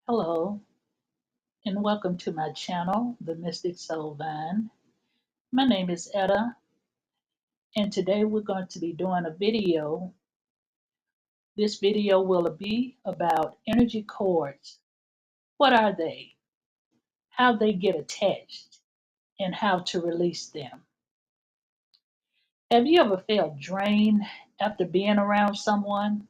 Hello, and welcome to my channel, The Mystic Soul Vine. My name is Etta, and today we're going to be doing a video. This video will be about energy cords. What are they? How they get attached, and how to release them. Have you ever felt drained after being around someone?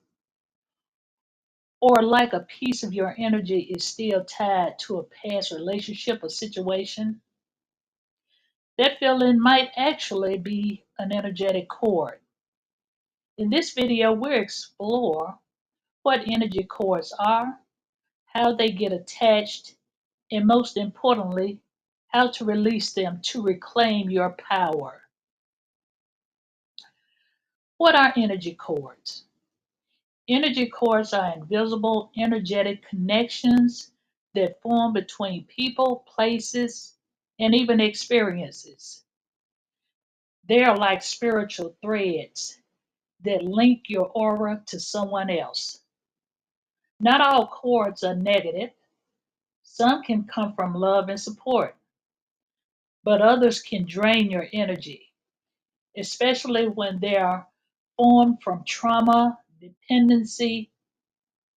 Or like a piece of your energy is still tied to a past relationship or situation? That feeling might actually be an energetic cord. In this video, we'll explore what energy cords are, how they get attached, and most importantly, how to release them to reclaim your power. What are energy cords? Energy cords are invisible energetic connections that form between people, places, and even experiences. They are like spiritual threads that link your aura to someone else. Not all cords are negative. Some can come from love and support, but others can drain your energy, especially when they are formed from trauma, dependency,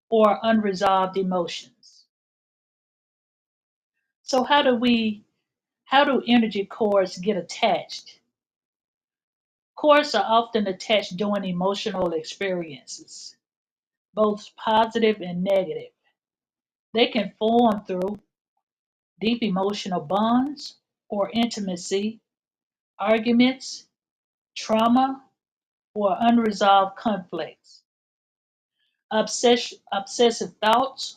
or unresolved emotions. So how do energy cords get attached? Cords are often attached during emotional experiences, both positive and negative. They can form through deep emotional bonds or intimacy, arguments, trauma, or unresolved conflicts, obsessive thoughts,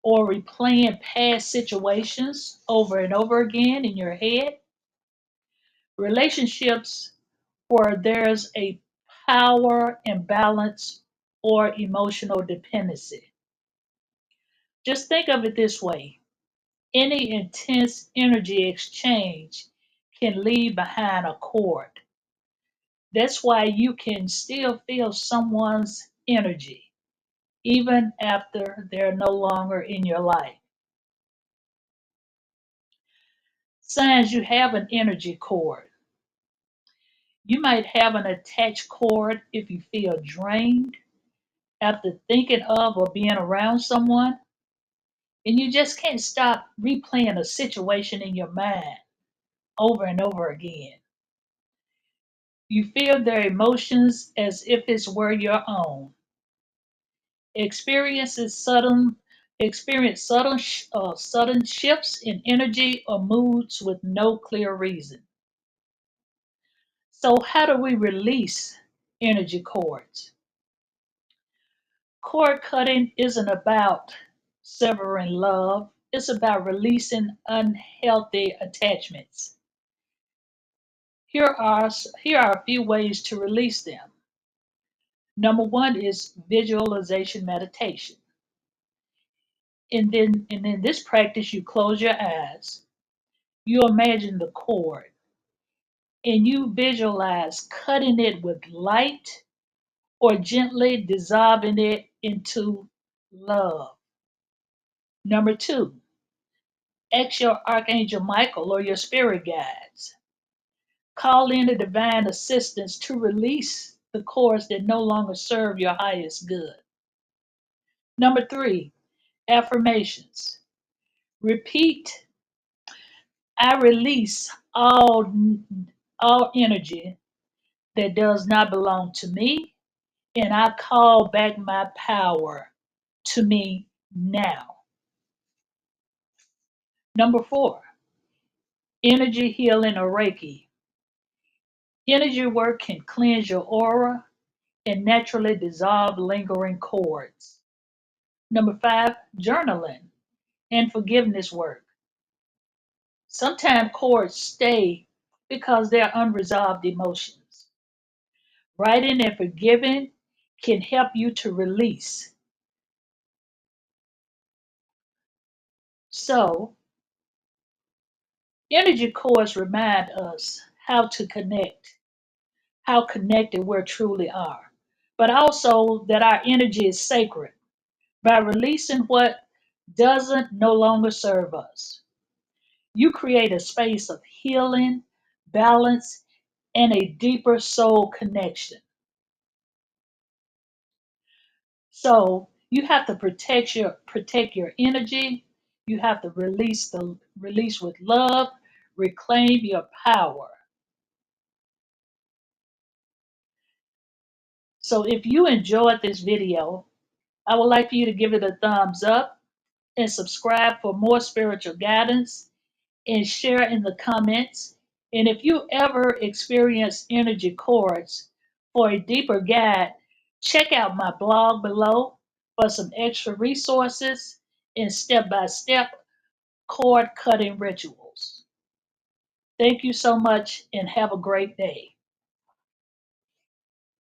or replaying past situations over and over again in your head, relationships where there's a power imbalance or emotional dependency. Just think of it this way: any intense energy exchange can leave behind a cord. That's why you can still feel someone's energy even after they're no longer in your life. Signs you have an energy cord. You might have an attached cord if you feel drained after thinking of or being around someone, and you just can't stop replaying a situation in your mind over and over again. You feel their emotions as if it's were your own. Experiences sudden Experience sudden shifts in energy or moods with no clear reason. So how do we release energy cords? Cord cutting isn't about severing love, it's about releasing unhealthy attachments. Here are a few ways to release them. Number one is visualization meditation. And in this practice, you close your eyes, you imagine the cord, and you visualize cutting it with light or gently dissolving it into love. Number two, ask your Archangel Michael or your spirit guides. Call in the divine assistance to release the cords that no longer serve your highest good. Number three, affirmations. Repeat, I release all energy that does not belong to me, and I call back my power to me now. Number four, energy healing or Reiki. Energy work can cleanse your aura and naturally dissolve lingering cords. Number five, journaling and forgiveness work. Sometimes cords stay because they're unresolved emotions. Writing and forgiving can help you to release. So, energy cords remind us how to connect, how connected we truly are, but also that our energy is sacred. By releasing what doesn't no longer serve us. You create a space of healing, balance, and a deeper soul connection. So you have to protect your energy. You have to release with love, reclaim your power. So if you enjoyed this video, I would like for you to give it a thumbs up and subscribe for more spiritual guidance and share in the comments. And if you ever experience energy cords, for a deeper guide, check out my blog below for some extra resources and step-by-step cord cutting rituals. Thank you so much and have a great day.